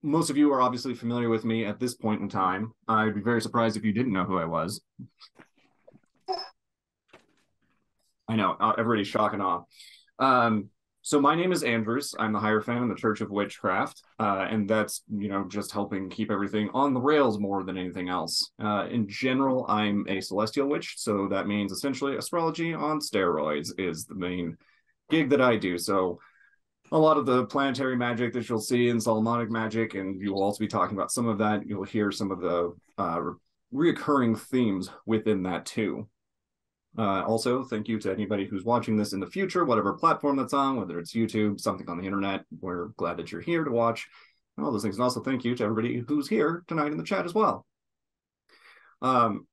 most of you are obviously familiar with me at this point in time. I'd be very surprised if you didn't know who I was. I know, everybody's shock and awe. So my name is Andrews. I'm the Hierophant in the Church of Witchcraft, and that's, just helping keep everything on the rails more than anything else. In general, I'm a celestial witch, so that means essentially astrology on steroids is the main gig that I do. So a lot of the planetary magic that you'll see in Solomonic magic, and you will also be talking about some of that. You'll hear some of the reoccurring themes within that too. Also, thank you to anybody who's watching this in the future, whatever platform that's on, whether it's YouTube, something on the internet. We're glad that you're here to watch and all those things. And also thank you to everybody who's here tonight in the chat as well.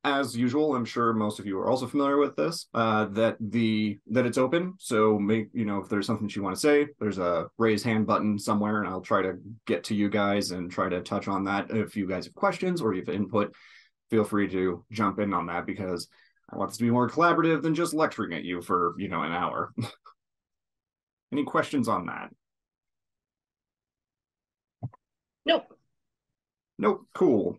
As usual, I'm sure most of you are also familiar with this, that it's open. So if there's something that you want to say, there's a raise hand button somewhere, and I'll try to get to you guys and try to touch on that. If you guys have questions or you have input, feel free to jump in on that, because I want this to be more collaborative than just lecturing at you for, an hour. Any questions on that? Nope. Nope. Cool.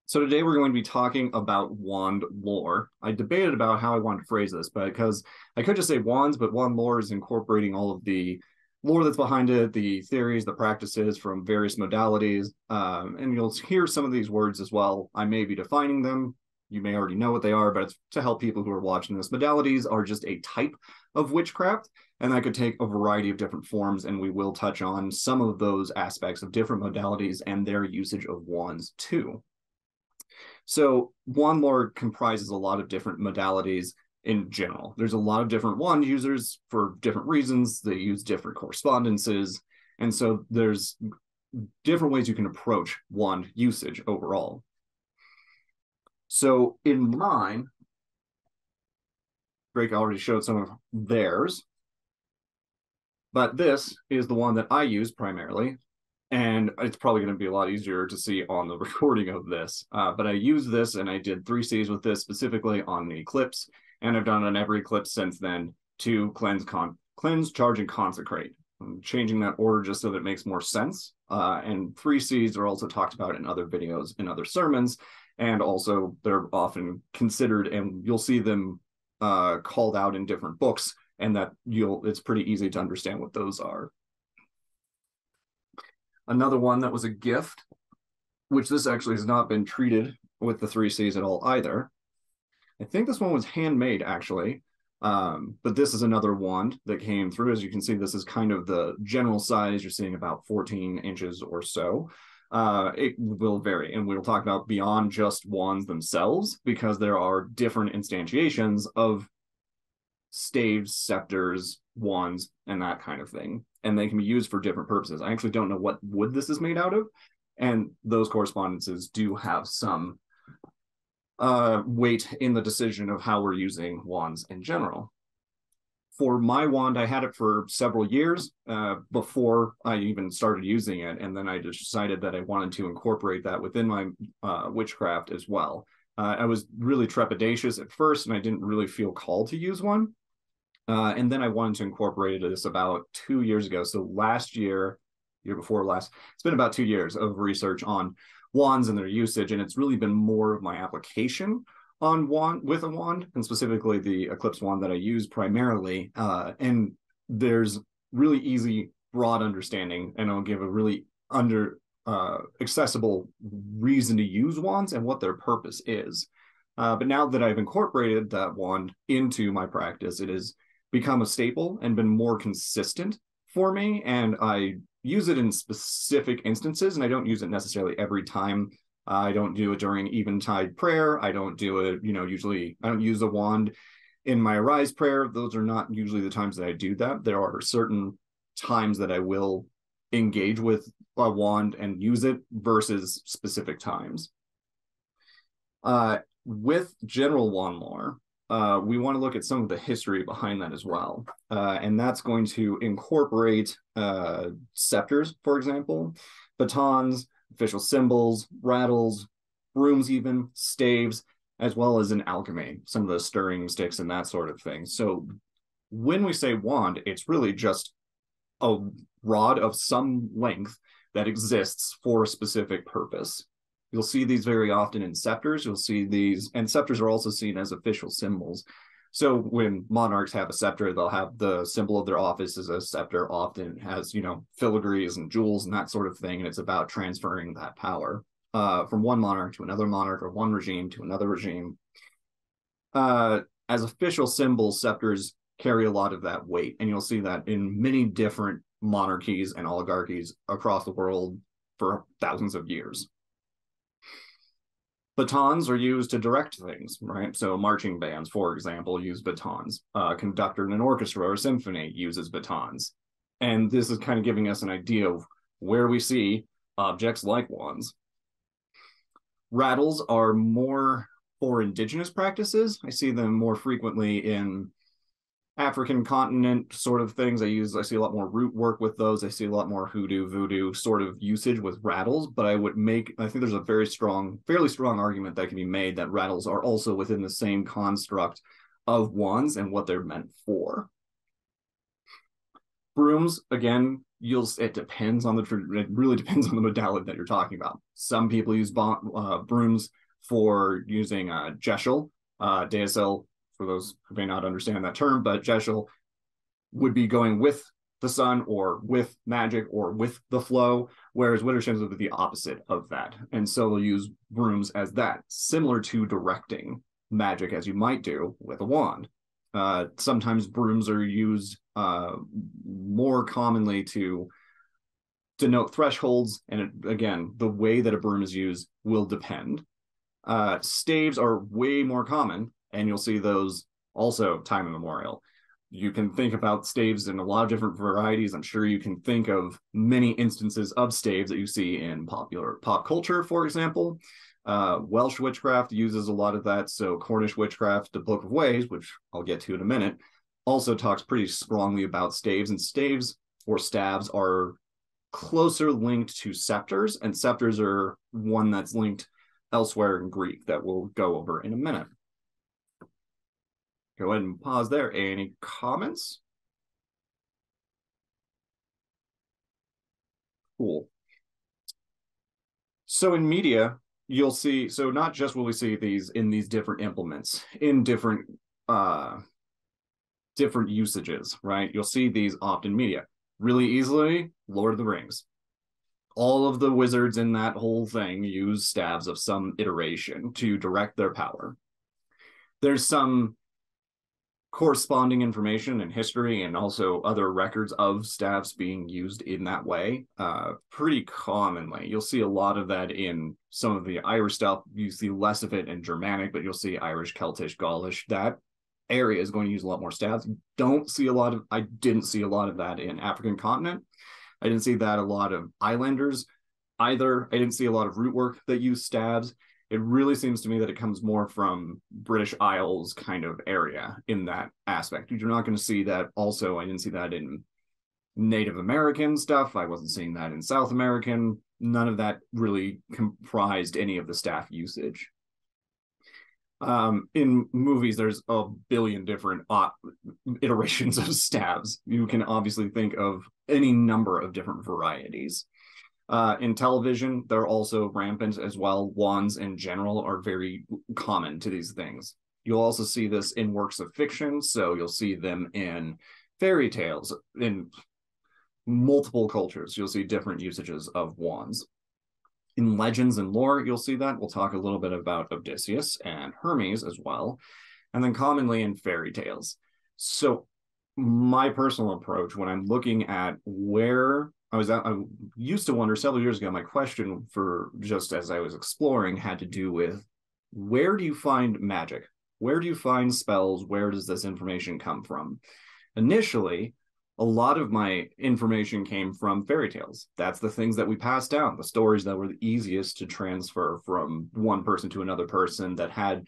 So today we're going to be talking about wand lore. I debated about how I wanted to phrase this, because I could just say wands, but wand lore is incorporating all of the lore that's behind it, the theories, the practices from various modalities, and you'll hear some of these words as well. I may be defining them. You may already know what they are, but it's to help people who are watching this. Modalities are just a type of witchcraft, and that could take a variety of different forms, and we will touch on some of those aspects of different modalities and their usage of wands too. So wand lore comprises a lot of different modalities in general. There's a lot of different wand users for different reasons. They use different correspondences, and so there's different ways you can approach wand usage overall. So in mine, Drake already showed some of theirs, but this is the one that I use primarily, and it's probably going to be a lot easier to see on the recording of this. But I use this, and I did 3 Cs with this specifically on the eclipse, and I've done it on every eclipse since then to cleanse, charge, and consecrate. I'm changing that order just so that it makes more sense. And 3 Cs are also talked about in other videos, in other sermons, and also they're often considered, and you'll see them called out in different books, and that it's pretty easy to understand what those are. Another one that was a gift, which this actually has not been treated with the 3 Cs at all either. I think this one was handmade actually, but this is another wand that came through. As you can see, this is kind of the general size. You're seeing about 14 inches or so. It will vary, and we'll talk about beyond just wands themselves, because there are different instantiations of staves, scepters, wands, and that kind of thing, and they can be used for different purposes. I actually don't know what wood this is made out of, and those correspondences do have some weight in the decision of how we're using wands in general. For my wand, I had it for several years before I even started using it, and then I just decided that I wanted to incorporate that within my witchcraft as well. I was really trepidatious at first, and I didn't really feel called to use one. And then I wanted to incorporate this about 2 years ago. So last year before last, it's been about 2 years of research on wands and their usage, and it's really been more of my application on with a wand, and specifically the eclipse wand that I use primarily. And there's really easy, broad understanding, and I'll give a really accessible reason to use wands and what their purpose is. But now that I've incorporated that wand into my practice, it has become a staple and been more consistent for me, and I use it in specific instances, and I don't use it necessarily every time. I don't do it during eventide prayer. I don't do it, usually I don't use a wand in my Arise prayer. Those are not usually the times that I do that. There are certain times that I will engage with a wand and use it versus specific times. With general wand lore, we want to look at some of the history behind that as well. And that's going to incorporate scepters, for example, batons, official symbols, rattles, brooms, even staves, as well as an alchemy, some of the stirring sticks and that sort of thing. So when we say wand, it's really just a rod of some length that exists for a specific purpose. You'll see these very often in scepters. You'll see these, and scepters are also seen as official symbols. So when monarchs have a scepter, they'll have the symbol of their office as a scepter. Often has, filigrees and jewels and that sort of thing. And it's about transferring that power from one monarch to another monarch, or one regime to another regime. As official symbols, scepters carry a lot of that weight. And you'll see that in many different monarchies and oligarchies across the world for thousands of years. Batons are used to direct things, right? So marching bands, for example, use batons. A conductor in an orchestra or symphony uses batons. And this is kind of giving us an idea of where we see objects like wands. Rattles are more for indigenous practices. I see them more frequently in African continent sort of things. I see a lot more root work with those. I see a lot more hoodoo, voodoo sort of usage with rattles, but I think there's a fairly strong argument that can be made that rattles are also within the same construct of wands and what they're meant for. Brooms, again, it really depends on the modality that you're talking about. Some people use brooms for using jeshel, DSL, for those who may not understand that term, but jeshel would be going with the sun or with magic or with the flow, whereas Wittershims would be the opposite of that. And so they'll use brooms as that, similar to directing magic as you might do with a wand. Sometimes brooms are used more commonly to denote thresholds, and again, the way that a broom is used will depend. Staves are way more common, and you'll see those also time immemorial. You can think about staves in a lot of different varieties. I'm sure you can think of many instances of staves that you see in popular pop culture, for example. Welsh witchcraft uses a lot of that. So Cornish witchcraft, the Book of Ways, which I'll get to in a minute, also talks pretty strongly about staves. And staves or staves are closer linked to scepters, and scepters are one that's linked elsewhere in Greek that we'll go over in a minute. Go ahead and pause there. Any comments? Cool. So in media, you'll see, so not just will we see these in these different implements, in different usages, right? You'll see these often media. Really easily, Lord of the Rings. All of the wizards in that whole thing use staves of some iteration to direct their power. There's some corresponding information and history and also other records of staves being used in that way pretty commonly. You'll see a lot of that in some of the Irish stuff. You see less of it in Germanic, but you'll see Irish, Celtic, Gaulish. That area is going to use a lot more staves. I didn't see a lot of that in African continent. I didn't see that a lot of islanders either. I didn't see a lot of root work that use staves. It really seems to me that it comes more from British Isles kind of area in that aspect. You're not going to see that also. I didn't see that in Native American stuff. I wasn't seeing that in South American. None of that really comprised any of the staff usage. In movies, there's a billion different iterations of staves. You can obviously think of any number of different varieties. In television, they're also rampant as well. Wands in general are very common to these things. You'll also see this in works of fiction. So you'll see them in fairy tales, in multiple cultures. You'll see different usages of wands. In legends and lore, you'll see that. We'll talk a little bit about Odysseus and Hermes as well. And then commonly in fairy tales. So my personal approach when I'm looking at where I used to wonder several years ago, my question for just as I was exploring had to do with where do you find magic? Where do you find spells? Where does this information come from? Initially, a lot of my information came from fairy tales. That's the things that we passed down, the stories that were the easiest to transfer from one person to another person that had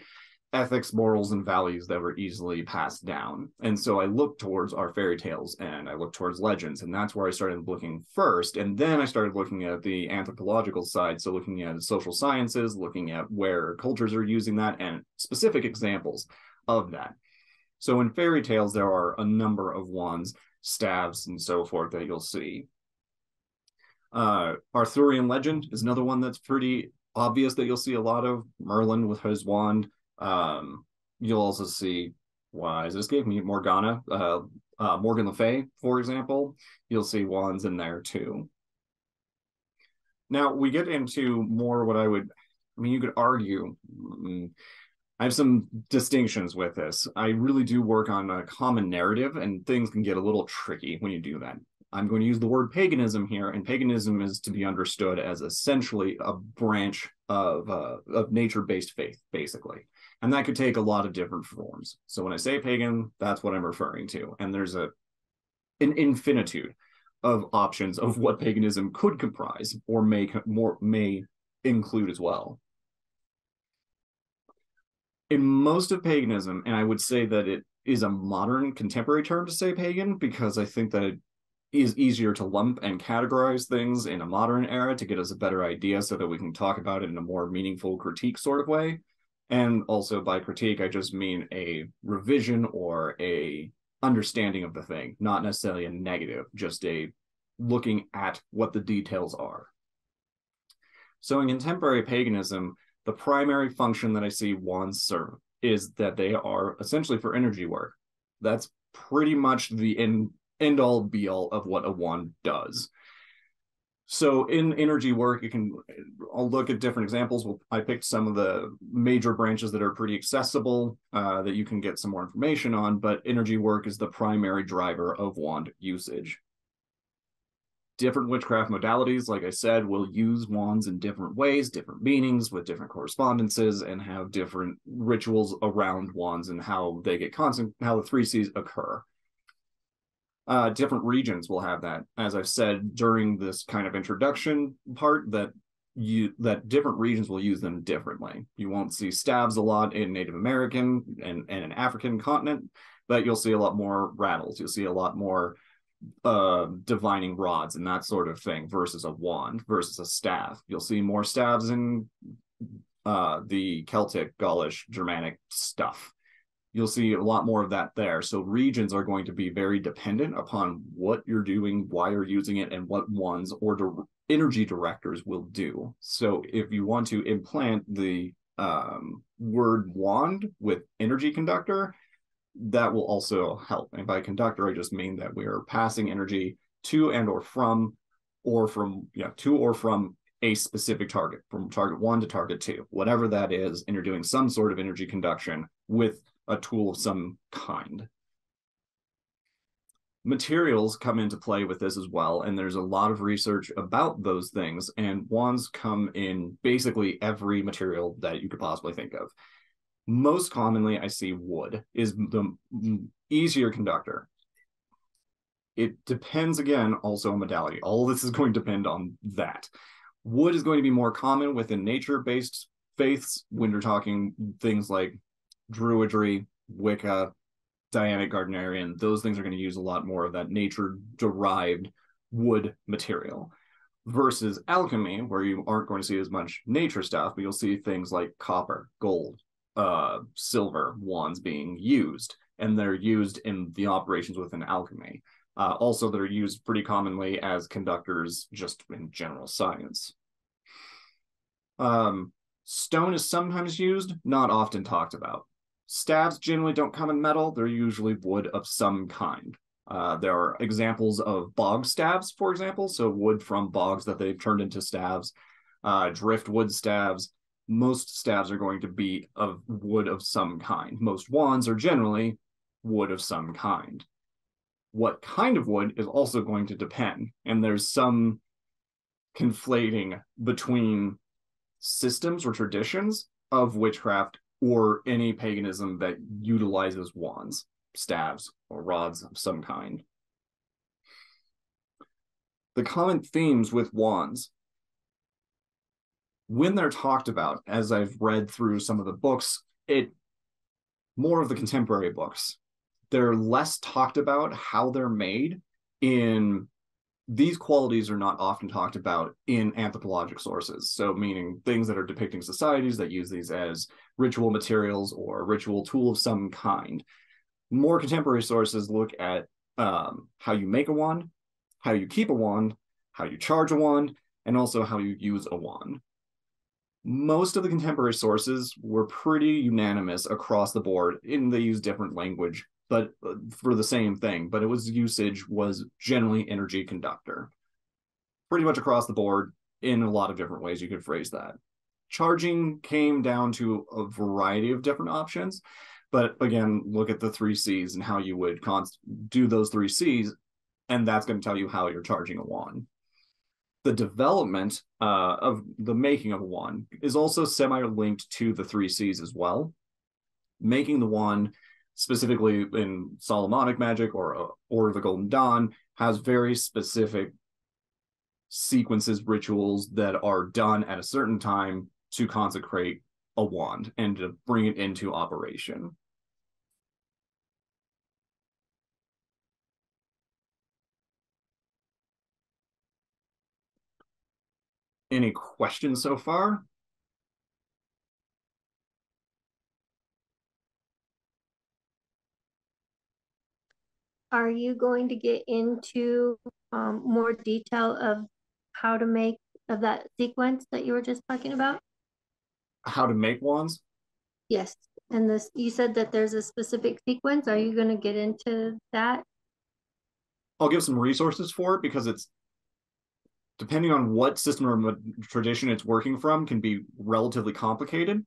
ethics, morals, and values that were easily passed down. And so I looked towards our fairy tales and I looked towards legends, and that's where I started looking first. And then I started looking at the anthropological side, so looking at social sciences, looking at where cultures are using that and specific examples of that. So in fairy tales, there are a number of wands, staves, and so forth that you'll see. Arthurian legend is another one that's pretty obvious that you'll see a lot of. Merlin with his wand. You'll also see, why is this gave me Morgana, Morgan Le Fay, for example. You'll see wands in there too. Now we get into more what you could argue. I have some distinctions with this. I really do work on a common narrative, and things can get a little tricky when you do that. I'm going to use the word paganism here, and paganism is to be understood as essentially a branch of nature-based faith, basically. And that could take a lot of different forms. So when I say pagan, that's what I'm referring to. And there's an infinitude of options of what paganism could comprise or may include as well. In most of paganism, and I would say that it is a modern contemporary term to say pagan, because I think that it is easier to lump and categorize things in a modern era to get us a better idea so that we can talk about it in a more meaningful critique sort of way. And also by critique, I just mean a revision or a understanding of the thing, not necessarily a negative, just a looking at what the details are. So in contemporary paganism, the primary function that I see wands serve is that they are essentially for energy work. That's pretty much the end all be all of what a wand does. So in energy work, I'll look at different examples. I picked some of the major branches that are pretty accessible that you can get some more information on, but energy work is the primary driver of wand usage. Different witchcraft modalities, like I said, will use wands in different ways, different meanings with different correspondences, and have different rituals around wands and how they get constant, how the 3 C's occur. Different regions will have that. As I've said during this kind of introduction part, that different regions will use them differently. You won't see stabs a lot in Native American and an African continent, but you'll see a lot more rattles. You'll see a lot more divining rods and that sort of thing versus a wand versus a staff. You'll see more staves in the Celtic, Gaulish, Germanic stuff. You'll see a lot more of that there. So regions are going to be very dependent upon what you're doing, why you're using it, and what wands or energy directors will do. So if you want to implant the word wand with energy conductor, that will also help. And by conductor, I just mean that we are passing energy to and or from a specific target, from target 1 to target 2, whatever that is, and you're doing some sort of energy conduction with a tool of some kind. Materials come into play with this as well, and there's a lot of research about those things, and wands come in basically every material that you could possibly think of. Most commonly, I see wood is the easier conductor. It depends, again, also on modality. All of this is going to depend on that. Wood is going to be more common within nature-based faiths when you're talking things like Druidry, Wicca, Dianic Gardnerian. Those things are going to use a lot more of that nature-derived wood material. Versus alchemy, where you aren't going to see as much nature stuff, but you'll see things like copper, gold, silver wands being used, and they're used in the operations within alchemy. Also, they're used pretty commonly as conductors just in general science. Stone is sometimes used, not often talked about. Staves generally don't come in metal. They're usually wood of some kind. There are examples of bog staves, for example, so wood from bogs that they've turned into staves, driftwood staves. Most staves are going to be of wood of some kind. Most wands are generally wood of some kind. What kind of wood is also going to depend, and there's some conflating between systems or traditions of witchcraft or any paganism that utilizes wands, staves, or rods of some kind. The common themes with wands, when they're talked about, as I've read through some of the books, more of the contemporary books, they're less talked about how they're made. In these qualities are not often talked about in anthropologic sources. So meaning things that are depicting societies that use these as ritual materials or a ritual tool of some kind. More contemporary sources look at how you make a wand, how you keep a wand, how you charge a wand, and also how you use a wand. Most of the contemporary sources were pretty unanimous across the board, and they use different language, but for the same thing. But usage was generally energy conductor, pretty much across the board. In a lot of different ways you could phrase that. Charging came down to a variety of different options, but again, look at the 3 C's and how you would do those 3 C's, and that's going to tell you how you're charging a wand. The development of the making of a wand is also semi-linked to the 3 C's as well. Making the wand, specifically in Solomonic magic or the Golden Dawn, has very specific sequences, rituals that are done at a certain time to consecrate a wand and to bring it into operation. Any questions so far? Are you going to get into more detail of how to make of that sequence that you were just talking about? How to make wands? Yes. And this, you said that there's a specific sequence. Are you going to get into that? I'll give some resources for it because it's depending on what system or tradition it's working from can be relatively complicated.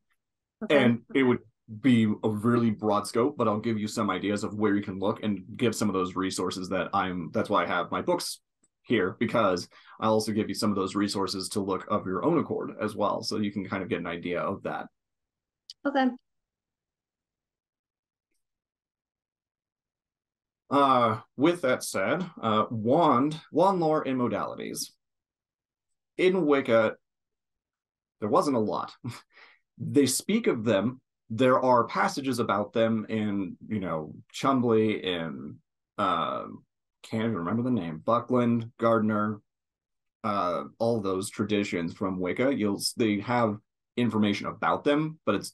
Okay. And it would be a really broad scope, but I'll give you some ideas of where you can look and give some of those resources that's why I have my books here, because I'll also give you some of those resources to look of your own accord as well. So you can kind of get an idea of that. Okay. With that said, Wandlore and modalities. In Wicca, there wasn't a lot. They speak of them. There are passages about them in, Chumley, in can't even remember the name, Buckland, Gardner, all those traditions from Wicca. They have information about them, but it's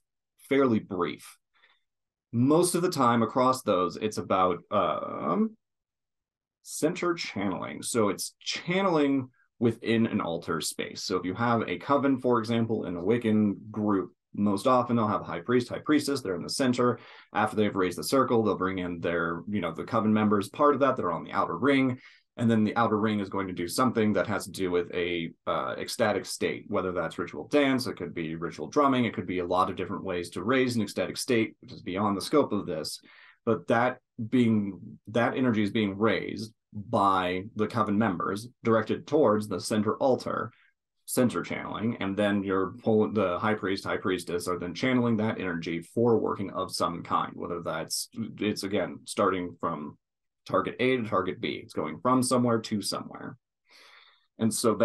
fairly brief. Most of the time across those, it's about center channeling. So it's channeling within an altar space. So if you have a coven, for example, in a Wiccan group, most often they'll have a high priest, high priestess. They're in the center. After they've raised the circle, they'll bring in their, the coven members, part of that are on the outer ring. And then the outer ring is going to do something that has to do with a ecstatic state, whether that's ritual dance, it could be ritual drumming, it could be a lot of different ways to raise an ecstatic state, which is beyond the scope of this. But that energy is being raised by the coven members, directed towards the center altar, center channeling, and then the high priest, high priestess are then channeling that energy for working of some kind, whether it's again starting from target A to target B. It's going from somewhere to somewhere. And so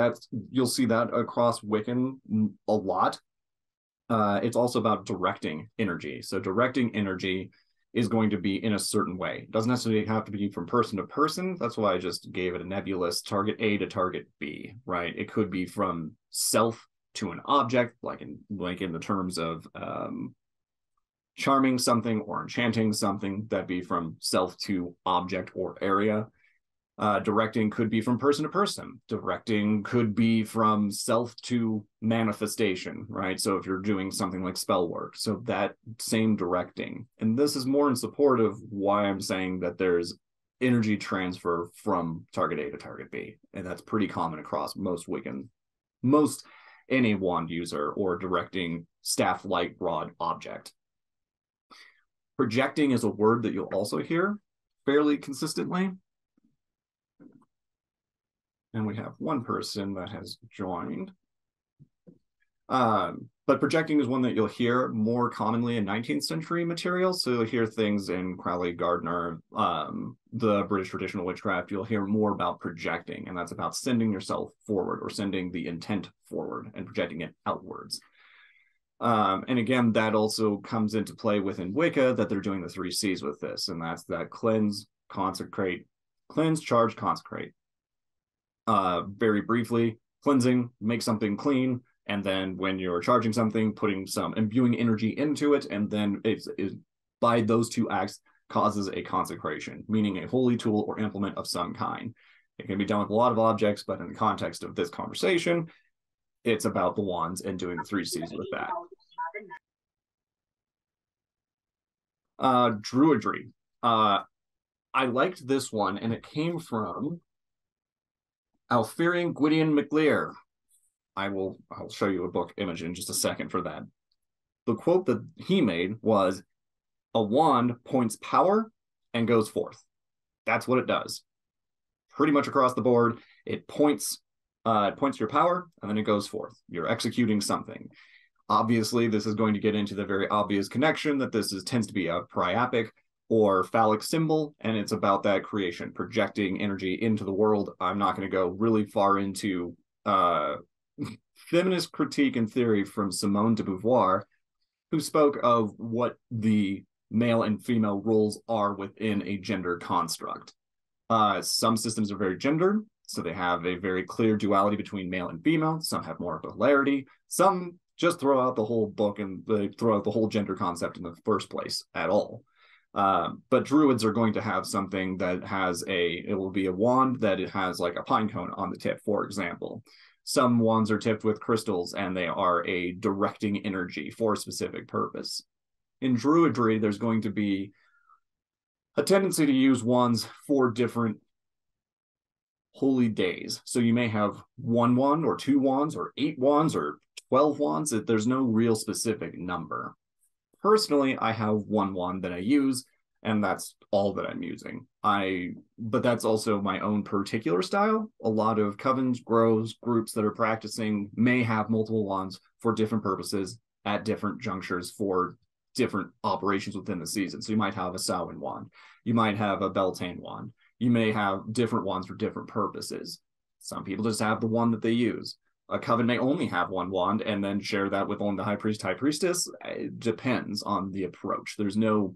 you'll see that across Wiccan a lot. It's also about directing energy. So directing energy is going to be in a certain way. It doesn't necessarily have to be from person to person. That's why I just gave it a nebulous target A to target B, right? It could be from self to an object, like in the terms of charming something or enchanting something. That'd be from self to object or area. Directing could be from person to person. Directing could be from self to manifestation, right? So if you're doing something like spell work, so that same directing. And this is more in support of why I'm saying that there's energy transfer from target A to target B. And that's pretty common across most any wand user or directing staff light rod object. Projecting is a word that you'll also hear fairly consistently. And we have one person that has joined. But projecting is one that you'll hear more commonly in 19th century materials. So you'll hear things in Crowley, Gardner, the British traditional witchcraft. You'll hear more about projecting, and that's about sending yourself forward or sending the intent forward and projecting it outwards. And again, that also comes into play within Wicca, that they're doing the 3 C's with this, and that's that cleanse, consecrate, cleanse, charge, consecrate. Very briefly, cleansing, make something clean, and then when you're charging something, imbuing energy into it, and then it's by those two acts causes a consecration, meaning a holy tool or implement of some kind. It can be done with a lot of objects, but in the context of this conversation, it's about the wands and doing the 3 C's with that. Druidry. I liked this one, and it came from Alferian Gwydion MacLear. I'll show you a book image in just a second for that. The quote that he made was, "A wand points power and goes forth." That's what it does. Pretty much across the board, it points your power, and then it goes forth. You're executing something. Obviously, this is going to get into the very obvious connection that tends to be a priapic or phallic symbol, and it's about that creation, projecting energy into the world. I'm not going to go really far into feminist critique and theory from Simone de Beauvoir, who spoke of what the male and female roles are within a gender construct. Some systems are very gendered, so they have a very clear duality between male and female. Some have more polarity. Some just throw out the whole book and they throw out the whole gender concept in the first place at all. But druids are going to have something that it will be a wand that it has like a pine cone on the tip, for example. Some wands are tipped with crystals and they are a directing energy for a specific purpose. In druidry, there's going to be a tendency to use wands for different holy days. So you may have 1 wand or 2 wands or 8 wands or 12 wands. There's no real specific number. Personally, I have 1 wand that I use, and that's all that I'm using. But that's also my own particular style. A lot of covens, groves, groups that are practicing may have multiple wands for different purposes at different junctures for different operations within the season. So you might have a Samhain wand. You might have a Beltane wand. You may have different wands for different purposes. Some people just have the one that they use. A coven may only have 1 wand and then share that with only the high priest, high priestess. It depends on the approach. There's no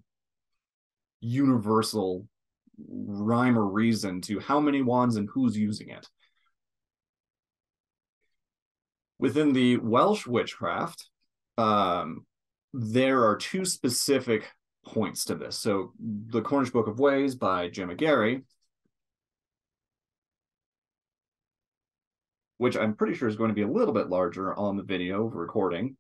universal rhyme or reason to how many wands and who's using it. Within the Welsh witchcraft, there are 2 specific points to this. So the Cornish Book of Ways by Jim McGarry, which I'm pretty sure is going to be a little bit larger on the video recording.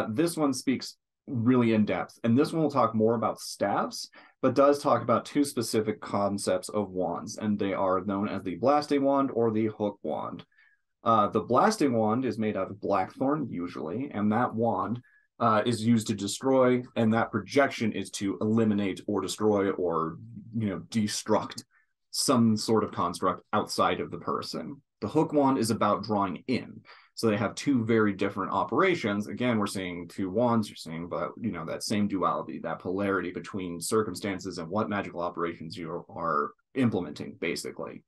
This one speaks really in depth, and this one will talk more about staffs, but does talk about 2 specific concepts of wands, and they are known as the blasting wand or the hook wand. The blasting wand is made out of blackthorn usually, and that wand is used to destroy, and that projection is to eliminate or destroy or destruct some sort of construct outside of the person. The hook wand is about drawing in. So they have 2 very different operations. Again, we're seeing 2 wands. You're seeing, but that same duality, that polarity between circumstances and what magical operations you are implementing, basically.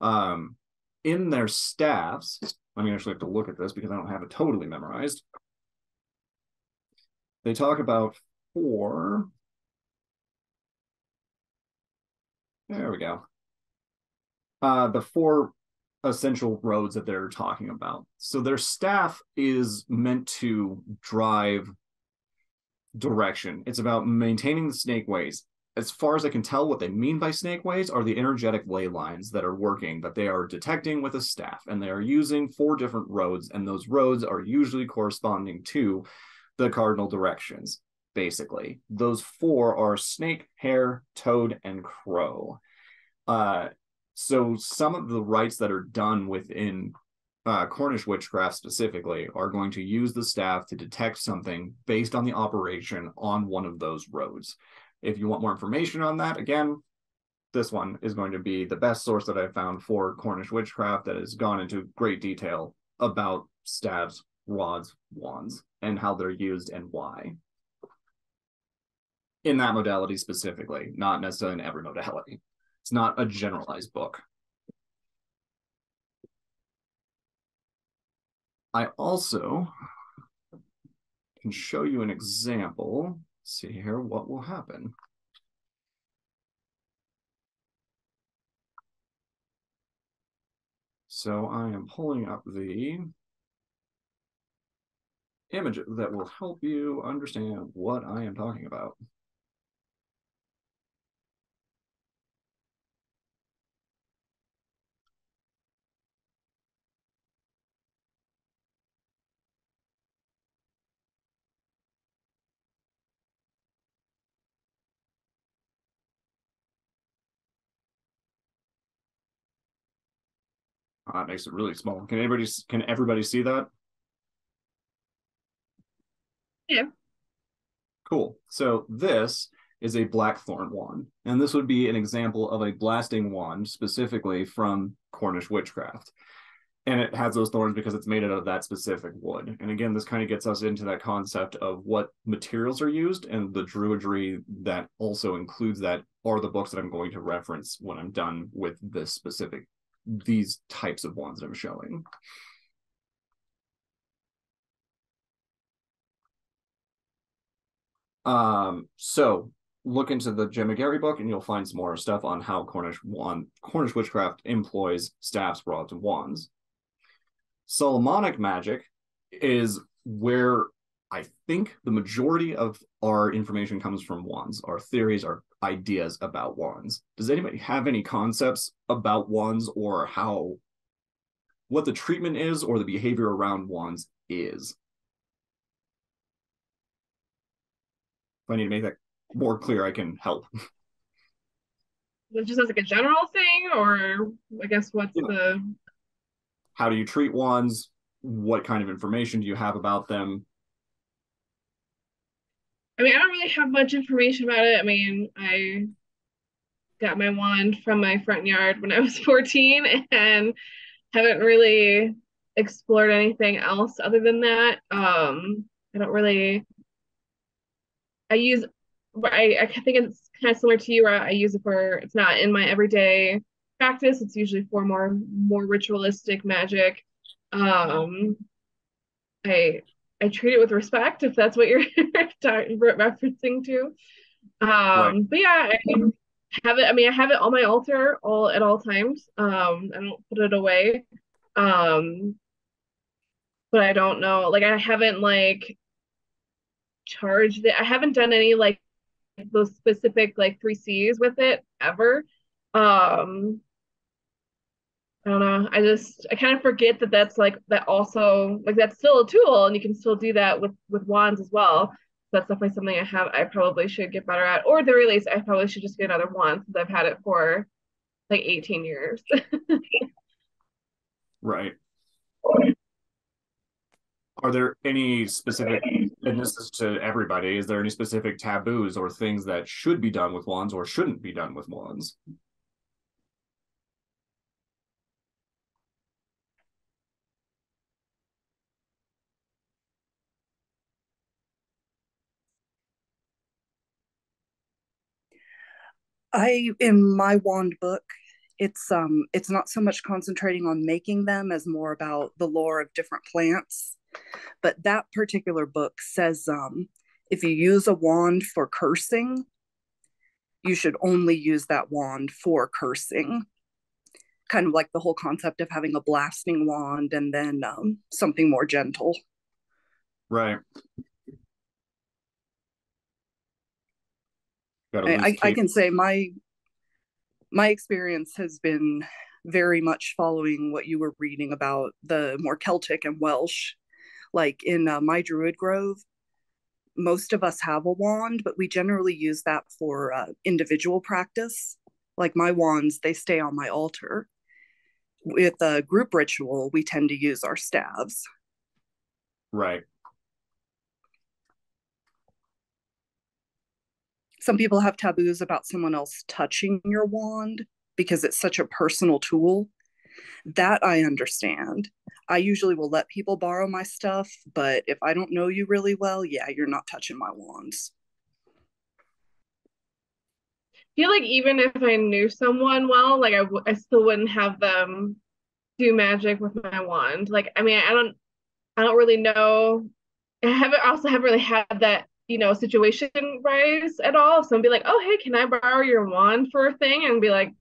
In their staffs, I actually have to look at this because I don't have it totally memorized. They talk about 4. There we go. The 4 essential roads that they're talking about. So their staff is meant to drive direction. It's about maintaining the snake ways. As far as I can tell, what they mean by snake ways are the energetic ley lines that are working, that they are detecting with a staff, and they are using 4 different roads, and those roads are usually corresponding to the cardinal directions. Basically, those 4 are snake, hare, toad, and crow. So some of the rites that are done within Cornish witchcraft specifically are going to use the staff to detect something based on the operation on one of those roads. If you want more information on that, again, this one is going to be the best source that I've found for Cornish witchcraft that has gone into great detail about staves, rods, wands, and how they're used and why. In that modality specifically, not necessarily in every modality. It's not a generalized book. I also can show you an example. Let's see here what will happen. So I am pulling up the image that will help you understand what I am talking about. That makes it really small. Can everybody see that? Yeah. Cool. So this is a blackthorn wand, and this would be an example of a blasting wand specifically from Cornish witchcraft. And it has those thorns because it's made out of that specific wood. And again, this kind of gets us into that concept of what materials are used, and the druidry that also includes that are the books that I'm going to reference when I'm done with these types of wands that I'm showing. So look into the Jim McGarry book and you'll find some more stuff on how Cornish witchcraft employs staffs, rods, and wands. Solomonic magic is where I think the majority of our information comes from wands, our theories, our ideas about wands. Does anybody have any concepts about wands, or what the treatment is, or the behavior around wands is? If I need to make that more clear, I can help. Just as like a general thing, or I guess what's the... How do you treat wands? What kind of information do you have about them? I mean, I don't really have much information about it. I mean, I got my wand from my front yard when I was 14 and haven't really explored anything else other than that. I don't really, I think it's kind of similar to you, where I use it for, it's not in my everyday practice. It's usually for more ritualistic magic. I treat it with respect, if that's what you're referencing to. Right. But yeah, have it. I mean, I have it on my altar at all times. I don't put it away. But I don't know. Like, I haven't like charged it. I haven't done any like those specific like 3Cs with it ever. I don't know. I kind of forget that that's like that also like that's still a tool, and you can still do that with wands as well. That's definitely something I probably should get better at, or at the very least, I probably should just get another wand since I've had it for like 18 years. Right. Are there any specific, and this is to everybody, is there any specific taboos or things that should be done with wands or shouldn't be done with wands? In my wand book, it's not so much concentrating on making them as more about the lore of different plants. But that particular book says if you use a wand for cursing, you should only use that wand for cursing. Kind of like the whole concept of having a blasting wand and then something more gentle. Right. I can say my experience has been very much following what you were reading about, the more Celtic and Welsh. Like in my Druid Grove, most of us have a wand, but we generally use that for individual practice. Like my wands, they stay on my altar. With a group ritual, we tend to use our staves. Right. Some people have taboos about someone else touching your wand because it's such a personal tool. That I understand. I usually will let people borrow my stuff, but if I don't know you really well, yeah, you're not touching my wands. I feel like even if I knew someone well, like I still wouldn't have them do magic with my wand. Like, I mean, I don't really know. I haven't really had that, situation rise at all. So I'd be like, oh, hey, can I borrow your wand for a thing? And be like,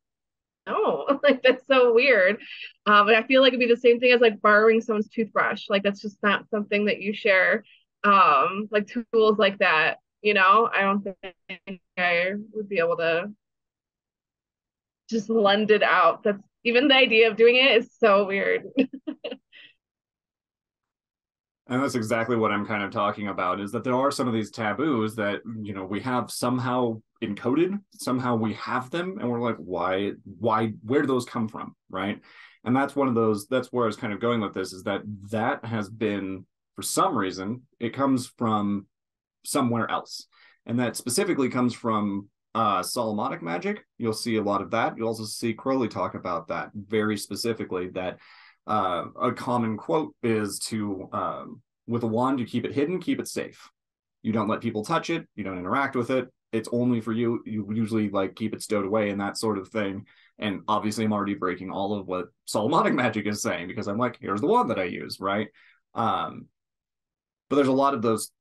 no, like that's so weird. But I feel like it'd be the same thing as like borrowing someone's toothbrush. Like that's just not something that you share. Like tools like that, I don't think I would be able to just lend it out. That's even the idea of doing it is so weird. And that's exactly what I'm kind of talking about, is that there are some of these taboos that, we have somehow encoded, somehow we have them, and we're like, where do those come from, right? And that's one of those, that's where I was kind of going with this, is that has been, for some reason, it comes from somewhere else. And that specifically comes from Solomonic magic. You'll see a lot of that. You'll also see Crowley talk about that very specifically, that a common quote is to, with a wand, you keep it hidden, keep it safe. You don't let people touch it. You don't interact with it. It's only for you. You usually like keep it stowed away and that sort of thing. And obviously I'm already breaking all of what Solomonic magic is saying, because I'm like, here's the one that I use, right? But there's a lot of those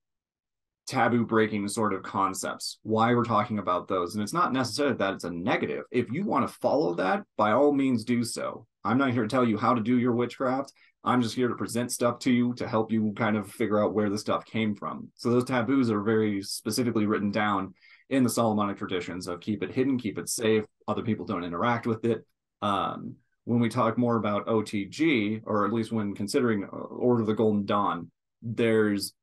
taboo breaking sort of concepts, why we're talking about those. And it's not necessarily that it's a negative. If you want to follow that, by all means do so. I'm not here to tell you how to do your witchcraft. I'm just here to present stuff to you to help you kind of figure out where the stuff came from. So those taboos are very specifically written down in the Solomonic traditions of keep it hidden, keep it safe, other people don't interact with it. When we talk more about OTG, or at least when considering Order of the Golden Dawn, there's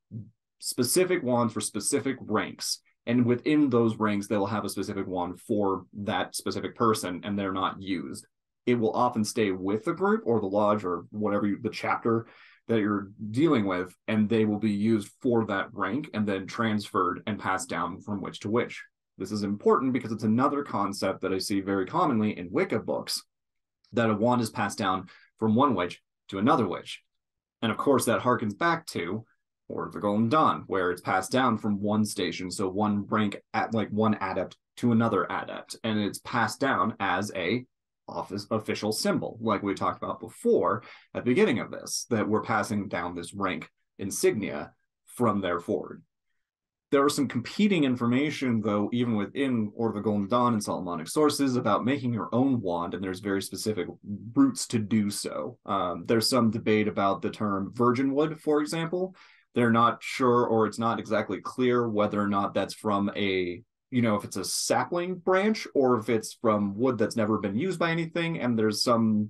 specific wands for specific ranks. And within those ranks, they will have a specific wand for that specific person, and they're not used. It will often stay with the group or the lodge or whatever the chapter that you're dealing with, and they will be used for that rank and then transferred and passed down from witch to witch. This is important because it's another concept that I see very commonly in Wicca books, that a wand is passed down from one witch to another witch. And of course, that harkens back to Order of the Golden Dawn, where it's passed down from one station, so one rank at like one adept to another adept, and it's passed down as a official symbol, like we talked about before at the beginning of this, that we're passing down this rank insignia from there forward. There was some competing information, though, even within Order of the Golden Dawn and Solomonic sources, about making your own wand, and there's very specific routes to do so. There's some debate about the term virgin wood, for example. They're not sure, or it's not exactly clear whether or not that's from a, if it's a sapling branch or if it's from wood that's never been used by anything. And there's some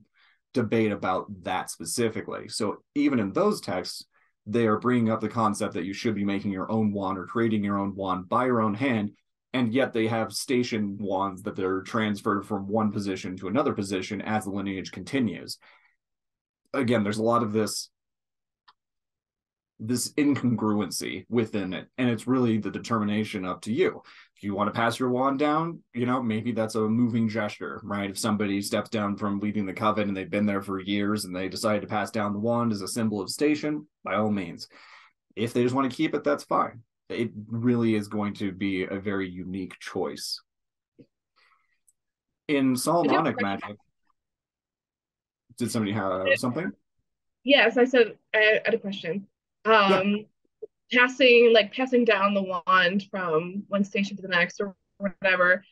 debate about that specifically. So even in those texts, they are bringing up the concept that you should be making your own wand or creating your own wand by your own hand. And yet they have station wands that they're transferred from one position to another position as the lineage continues. Again, there's a lot of this incongruency within it, and it's really the determination up to you. If you want to pass your wand down, maybe that's a moving gesture, right? If somebody steps down from leading the coven and they've been there for years and they decide to pass down the wand as a symbol of station, by all means. If they just want to keep it, that's fine. It really is going to be a very unique choice. In Solomonic magic, did somebody have something? Yes, I had a question. Yeah. Passing down the wand from one station to the next or whatever,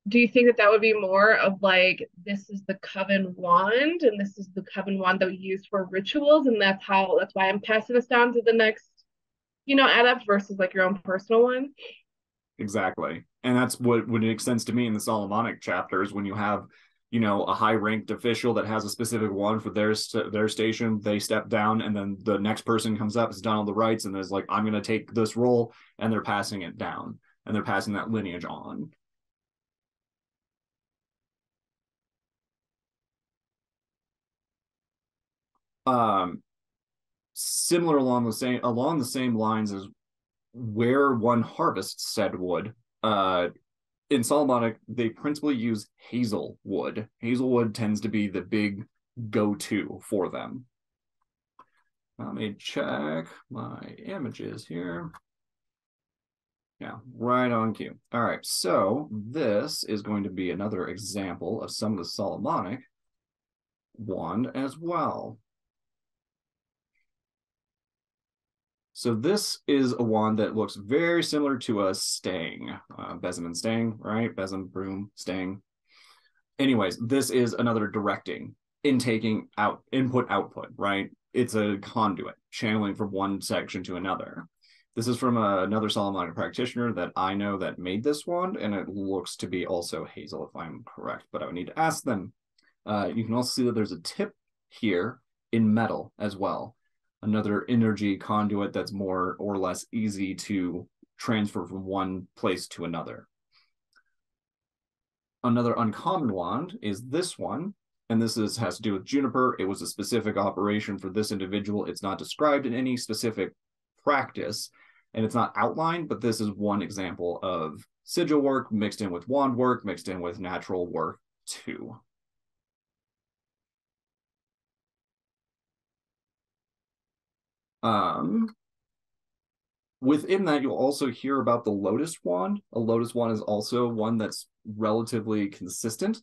do you think that would be more of like, this is the coven wand and this is the coven wand that we use for rituals, and that's why I'm passing this down to the next adept, versus like your own personal one? Exactly. And that's what would make sense to me in the Solomonic chapters, when you have a high-ranked official that has a specific wand for their station, they step down, and then the next person comes up, has done all the rites, and is like, I'm going to take this role, and they're passing it down, and they're passing that lineage on. Similar along the same lines as where one harvests said wood, in Solomonic, they principally use hazelwood. Hazelwood tends to be the big go-to for them. Let me check my images here. Yeah, right on cue. All right, so this is going to be another example of some of the Solomonic wand as well. So this is a wand that looks very similar to a stang, besom and stang, right? Besom, broom, stang. Anyways, this is another directing, intaking, input, output, right? It's a conduit, channeling from one section to another. This is from another Solomonic practitioner that I know that made this wand, and it looks to be also hazel, if I'm correct, but I would need to ask them. You can also see that there's a tip here in metal as well. Another energy conduit that's more or less easy to transfer from one place to another. Another uncommon wand is this one, and has to do with juniper. It was a specific operation for this individual. It's not described in any specific practice, and it's not outlined, but this is one example of sigil work mixed in with wand work, mixed in with natural work too. Within that, you'll also hear about the lotus wand. A lotus wand is also one that's relatively consistent.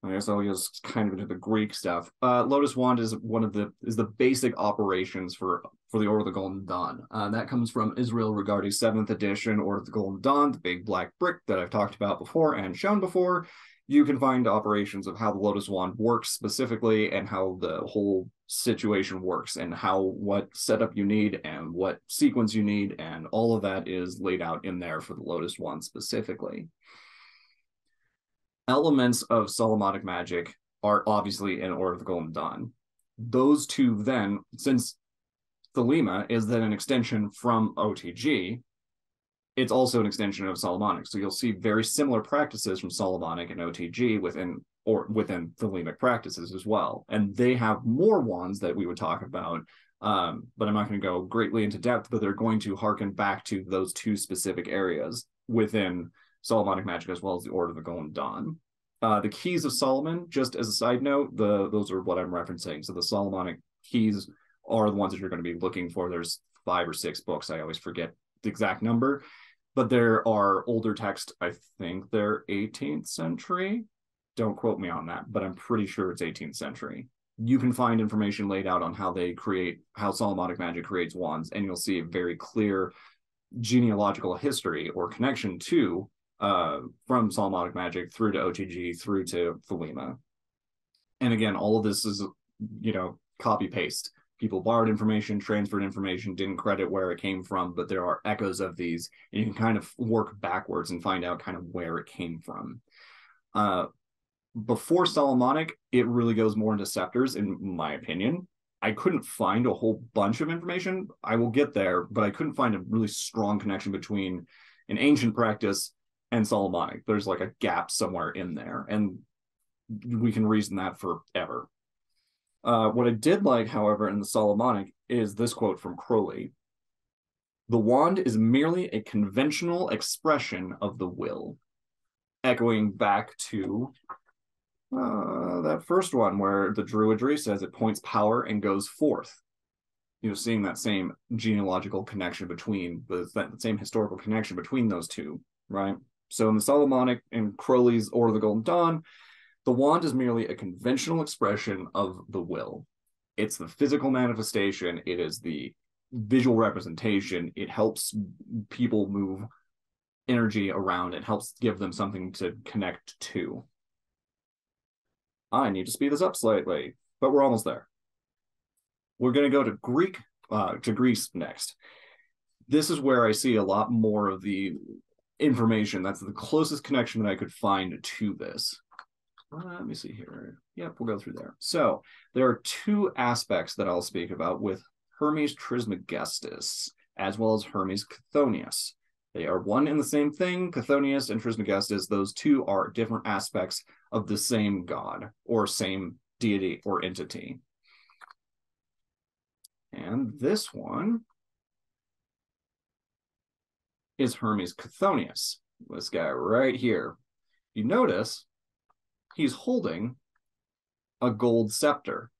I guess I'll just kind of into the Greek stuff. Lotus wand is the basic operations for the Order of the Golden Dawn. That comes from Israel Regardie's 7th edition, Order of the Golden Dawn, the big black brick that I've talked about before and shown before. You can find operations of how the lotus wand works specifically and how the whole situation works and what setup you need and what sequence you need, and all of that is laid out in there for the lotus wand specifically. Elements of Solomonic magic are obviously in Order of the Golden Dawn. Those two then, since Thelema is then an extension from OTG, it's also an extension of Solomonic. So you'll see very similar practices from Solomonic and OTG within Thelemic practices as well. And they have more wands that we would talk about, but I'm not going to go greatly into depth, but they're going to harken back to those two specific areas within Solomonic magic as well as the Order of the Golden Dawn. The keys of Solomon, just as a side note, those are what I'm referencing. So the Solomonic keys are the ones that you're going to be looking for. There's 5 or 6 books. I always forget the exact number, but there are older texts. I think they're 18th century. Don't quote me on that, but I'm pretty sure it's 18th century. You can find information laid out on how Solomonic magic creates wands, and you'll see a very clear genealogical history or connection to from Solomonic magic through to OTG through to Thelema. And again, all of this is, copy paste. People borrowed information, transferred information, didn't credit where it came from, but there are echoes of these, and you can kind of work backwards and find out kind of where it came from. Before Solomonic, it really goes more into scepters, in my opinion. I couldn't find a whole bunch of information. I will get there, but I couldn't find a really strong connection between an ancient practice and Solomonic. There's like a gap somewhere in there, and we can reason that forever. What I did like, however, in the Solomonic is this quote from Crowley. "The wand is merely a conventional expression of the will," echoing back to that first one where the Druidry says it points power and goes forth. Seeing that same genealogical connection between, that same historical connection between those two, right? So in the Solomonic and Crowley's Order of the Golden Dawn, the wand is merely a conventional expression of the will. It's the physical manifestation. It is the visual representation. It helps people move energy around. It helps give them something to connect to. I need to speed this up slightly, but we're almost there. We're going to go to Greece next. This is where I see a lot more of the information. That's the closest connection that I could find to this. Let me see here. Yep, we'll go through there. So there are 2 aspects that I'll speak about with Hermes Trismegistus, as well as Hermes Chthonius. They are one and the same thing. Chthonius and Trismegistus, those 2 are different aspects of the same god or same deity or entity. And this one is Hermes Chthonius, this guy right here. You notice he's holding a gold scepter.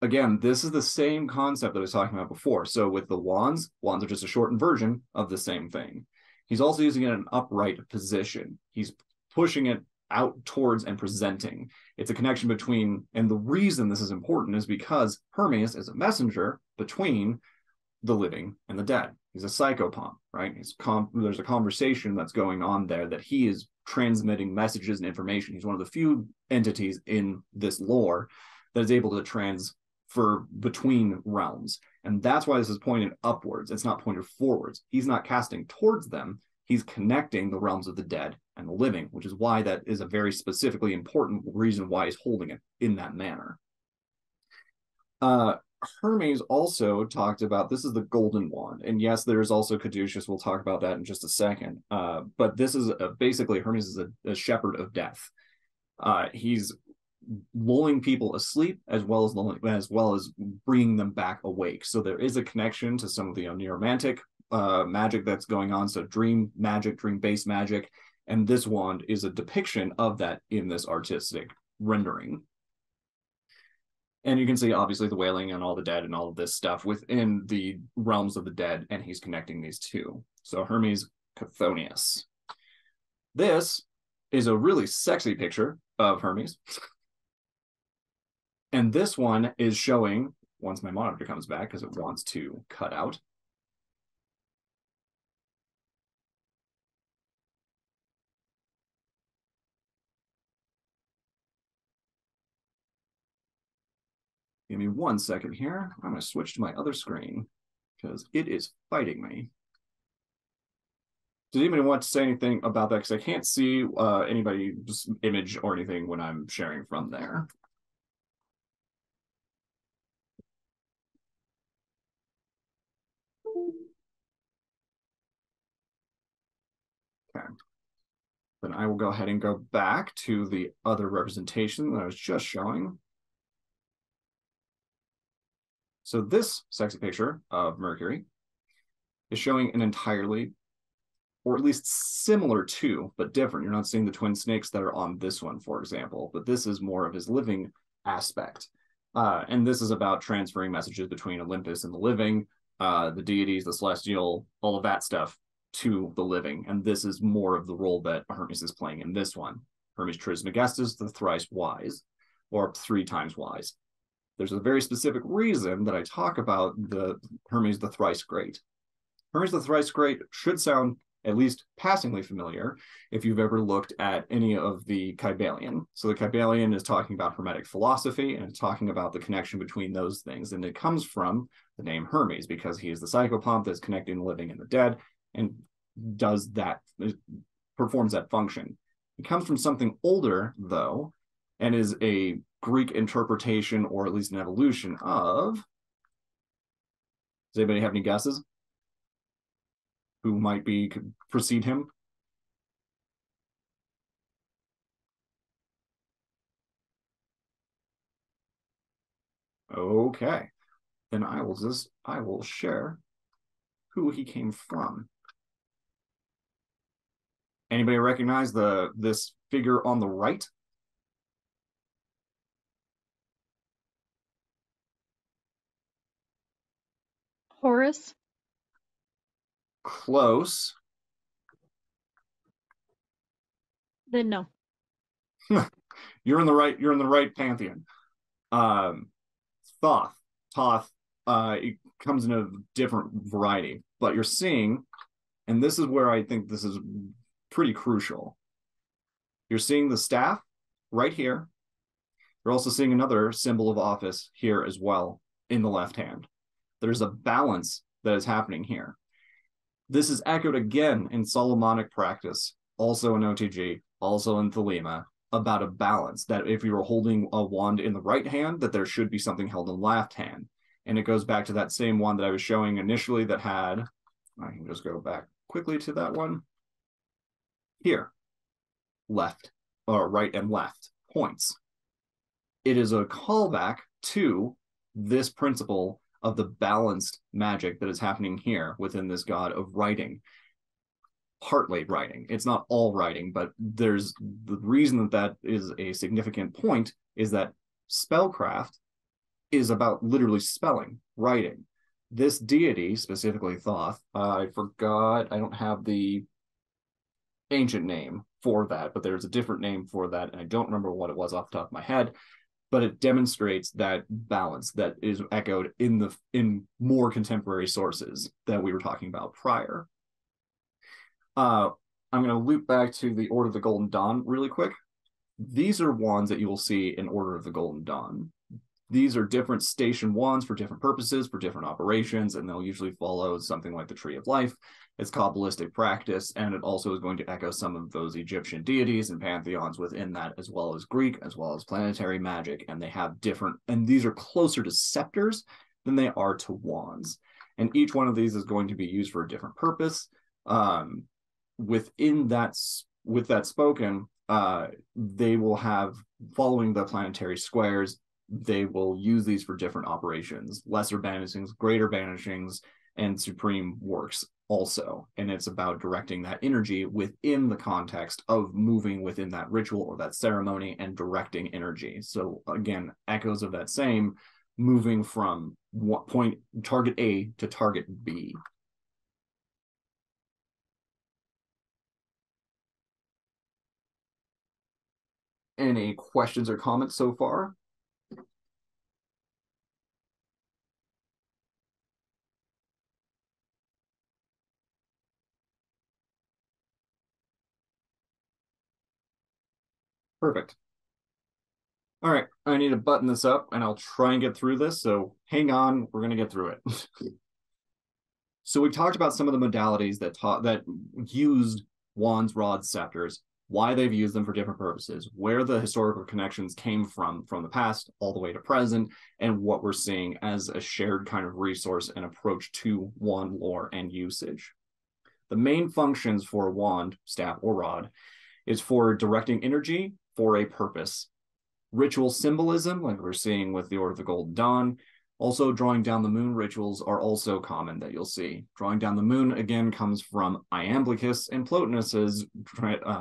Again, this is the same concept that I was talking about before. So with the wands are just a shortened version of the same thing. He's also using it in an upright position. He's pushing it out towards and presenting. It's a connection between, and the reason this is important is because Hermes is a messenger between the living and the dead. He's a psychopomp, right? There's a conversation that's going on there that he is transmitting messages and information. He's one of the few entities in this lore that is able to transfer between realms. And that's why this is pointed upwards. It's not pointed forwards. He's not casting towards them. He's connecting the realms of the dead and the living, which is why that is a very specifically important reason why he's holding it in that manner. Hermes also talked about, this is the golden wand, and yes, there's also caduceus. We'll talk about that in just a second. But this is basically Hermes is a shepherd of death. He's lulling people asleep as well as bringing them back awake. So there is a connection to some of the neuromantic magic that's going on. So dream magic, dream-based magic, and this wand is a depiction of that in this artistic rendering. And you can see obviously the wailing and all the dead and all of this stuff within the realms of the dead, and he's connecting these two. So Hermes Chthonius. This is a really sexy picture of Hermes. And this one is showing, once my monitor comes back, because it wants to cut out. Give me 1 second here. I'm going to switch to my other screen because it is fighting me. Does anybody want to say anything about that? Because I can't see anybody's image or anything when I'm sharing from there. Okay. Then I will go ahead and go back to the other representation that I was just showing. So this sexy picture of Mercury is showing an entirely, or at least similar to, but different. You're not seeing the twin snakes that are on this one, for example, but this is more of his living aspect. And this is about transferring messages between Olympus and the living, the deities, the celestial, all of that stuff to the living. And this is more of the role that Hermes is playing in this one. Hermes Trismegistus, the thrice wise, or 3 times wise. There's a very specific reason that I talk about the Hermes the thrice great. Hermes the thrice great should sound at least passingly familiar if you've ever looked at any of the Kybalion. So the Kybalion is talking about Hermetic philosophy, and it's talking about the connection between those things. And it comes from the name Hermes because he is the psychopomp that's connecting the living and the dead and does that, performs that function. It comes from something older, though, and is a Greek interpretation, or at least an evolution of... Does anybody have any guesses? Who might be precede him? Okay, then I will share who he came from. Anybody recognize this figure on the right? Horus? Close. Then no. You're in the right pantheon. Thoth. It comes in a different variety, but you're seeing, and this is where I think this is pretty crucial. You're seeing the staff right here. You're also seeing another symbol of office here as well in the left hand. There's a balance that is happening here. This is echoed again in Solomonic practice, also in OTG, also in Thelema, about a balance, that if you were holding a wand in the right hand, that there should be something held in the left hand. And it goes back to that same one that I was showing initially that had, I can just go back quickly to that one. Here, left, or right and left points. It is a callback to this principle of the balanced magic that is happening here within this god of writing. Partly writing. It's not all writing, but there's the reason that is a significant point is that spellcraft is about literally spelling, writing. This deity, specifically Thoth, I forgot, I don't have the ancient name for that, but there's a different name for that, and I don't remember what it was off the top of my head, but it demonstrates that balance that is echoed in more contemporary sources that we were talking about prior. I'm going to loop back to the Order of the Golden Dawn really quick. These are wands that you will see in Order of the Golden Dawn. These are different station wands for different purposes, for different operations, and they'll usually follow something like the Tree of Life. It's Kabbalistic practice, and it also is going to echo some of those Egyptian deities and pantheons within that, as well as Greek, as well as planetary magic, and they have different, and these are closer to scepters than they are to wands. And each one of these is going to be used for a different purpose. Within that, with that spoken, they will have, following the planetary squares, they will use these for different operations, lesser banishings, greater banishings, and supreme works also. And it's about directing that energy within the context of moving within that ritual or that ceremony and directing energy. So again, echoes of that same moving from one point, target A to target B. Any questions or comments so far? Perfect. All right, I need to button this up and I'll try and get through this. So hang on, we're going to get through it. So we talked about some of the modalities that used wands, rods, scepters, why they've used them for different purposes, where the historical connections came from the past all the way to present, and what we're seeing as a shared kind of resource and approach to wand lore and usage. The main functions for a wand, staff, or rod is for directing energy for a purpose. Ritual symbolism, like we're seeing with the Order of the Golden Dawn. Also, drawing down the moon rituals are also common that you'll see. Drawing down the moon, again, comes from Iamblichus and Plotinus's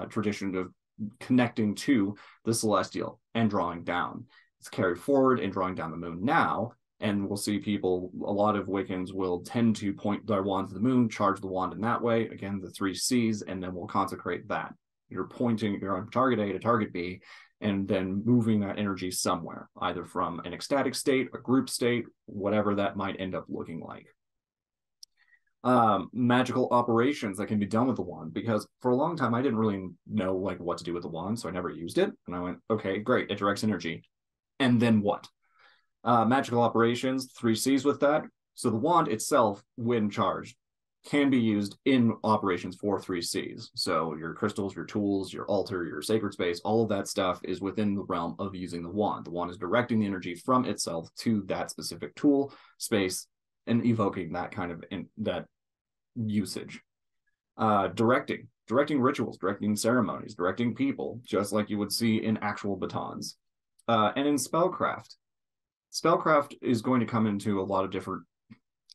tradition of connecting to the celestial and drawing down. It's carried forward in drawing down the moon now, and we'll see people, a lot of Wiccans will tend to point their wand to the moon, charge the wand in that way, again, the 3 C's, and then we'll consecrate that. You're on target A to target B, and then moving that energy somewhere, either from an ecstatic state, a group state, whatever that might end up looking like. Magical operations that can be done with the wand, because for a long time I didn't really know like what to do with the wand, so I never used it. And I went, okay, great, it directs energy. And then what? Magical operations, 3 C's with that. So the wand itself, when charged, can be used in operations for 3 C's. So your crystals, your tools, your altar, your sacred space, all of that stuff is within the realm of using the wand. The wand is directing the energy from itself to that specific tool, space, and evoking that kind of that usage. Directing rituals, directing ceremonies, directing people, just like you would see in actual batons. And in spellcraft. Spellcraft is going to come into a lot of different,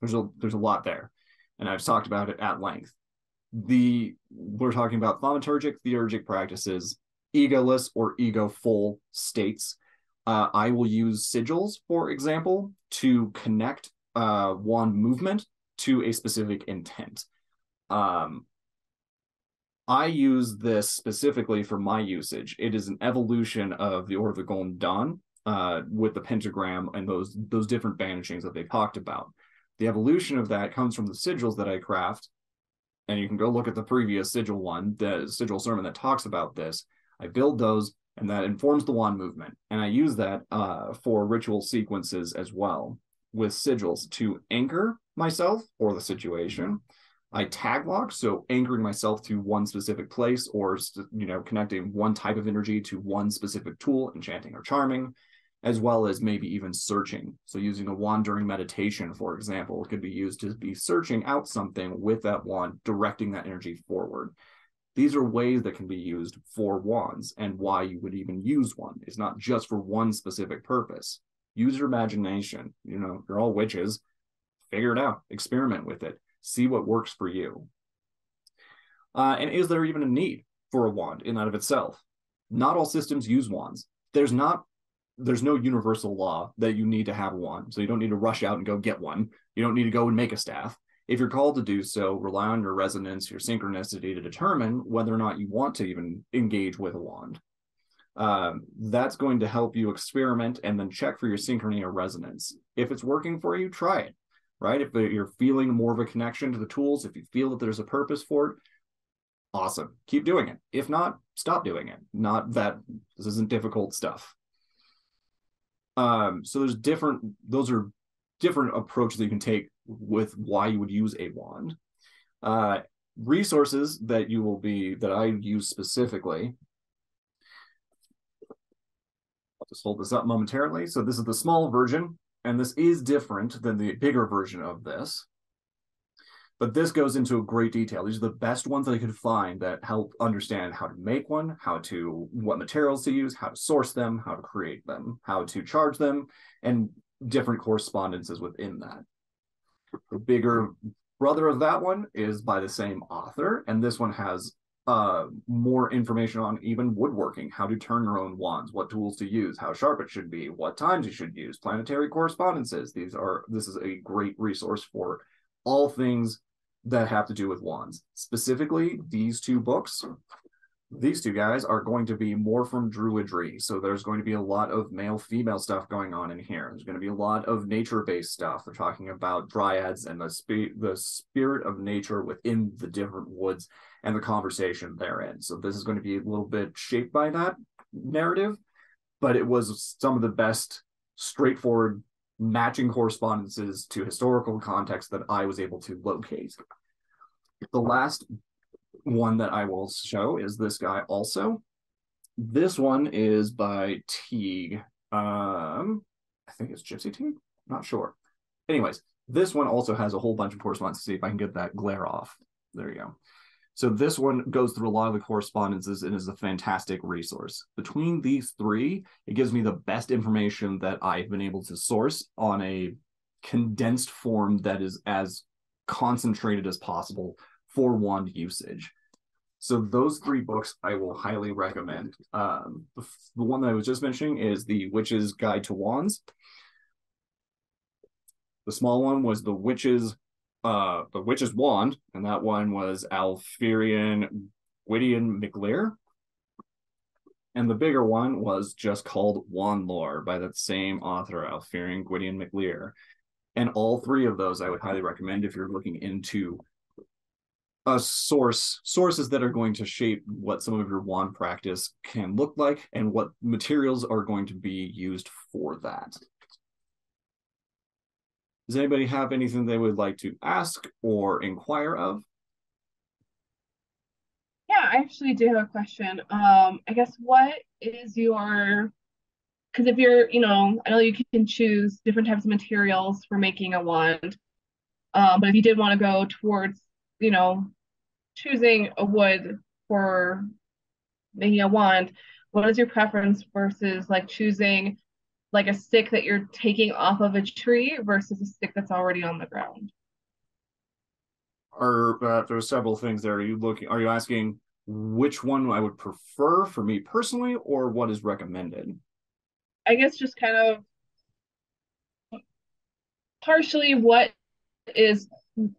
there's a lot there. And I've talked about it at length. We're talking about thaumaturgic, theurgic practices, egoless or ego-full states. I will use sigils, for example, to connect wand movement to a specific intent. I use this specifically for my usage. It is an evolution of the Order of the Golden Dawn with the pentagram and those different banishings that they talked about. The evolution of that comes from the sigils that I craft, and you can go look at the previous sigil one, the sigil sermon that talks about this. I build those, and that informs the wand movement, and I use that for ritual sequences as well, with sigils to anchor myself or the situation. I tag lock, so anchoring myself to one specific place, or connecting one type of energy to one specific tool, enchanting or charming, as well as maybe even searching. So using a wand during meditation, for example, could be used to be searching out something with that wand, directing that energy forward. These are ways that can be used for wands, and why you would even use one. It's not just for one specific purpose. Use your imagination. You're all witches. Figure it out. Experiment with it. See what works for you. And is there even a need for a wand in and of itself? Not all systems use wands. There's no universal law that you need to have one, so you don't need to rush out and go get one. You don't need to go and make a staff. If you're called to do so, rely on your resonance, your synchronicity to determine whether or not you want to even engage with a wand. That's going to help you experiment and then check for your synchrony or resonance. If it's working for you, try it, right? If you're feeling more of a connection to the tools, if you feel that there's a purpose for it, awesome, keep doing it. If not, stop doing it. Not that this isn't difficult stuff. So those are different approaches that you can take with why you would use a wand. Resources that I use specifically. I'll just hold this up momentarily. So this is the small version, and this is different than the bigger version of this. But this goes into great detail. These are the best ones that I could find that help understand how to make one, what materials to use, how to source them, how to create them, how to charge them, and different correspondences within that. The bigger brother of that one is by the same author, and this one has more information on even woodworking, how to turn your own wands, what tools to use, how sharp it should be, what times you should use, planetary correspondences. This is a great resource for all things that have to do with wands. Specifically, these two books, these two guys are going to be more from Druidry. So there's going to be a lot of male-female stuff going on in here. There's going to be a lot of nature-based stuff. They're talking about dryads and the spirit of nature within the different woods and the conversation therein. So this is going to be a little bit shaped by that narrative, but it was some of the best straightforward matching correspondences to historical context that I was able to locate. The last one that I will show is this guy also. This one is by Teague. I think it's Gypsy Teague? Not sure. Anyways, this one also has a whole bunch of correspondence. See if I can get that glare off. There you go. So this one goes through a lot of the correspondences and is a fantastic resource. Between these three, it gives me the best information that I've been able to source on a condensed form that is as concentrated as possible for wand usage. So those three books I will highly recommend. The one that I was just mentioning is The Witch's Guide to Wands. The small one was The Witch's Wand, and that one was Alferian Gwydion McLear. And the bigger one was just called Wandlore by that same author, Alferian Gwydion McLear. And all three of those I would highly recommend if you're looking into sources that are going to shape what some of your wand practice can look like and what materials are going to be used for that. Does anybody have anything they would like to ask or inquire of? Yeah, I actually do have a question. I guess what is your, because if you're, I know you can choose different types of materials for making a wand, but if you did want to go towards, choosing a wood for making a wand, what is your preference versus like choosing like a stick that you're taking off of a tree versus a stick that's already on the ground? There's several things there. Are you asking which one I would prefer for me personally, or what is recommended? I guess just kind of partially what is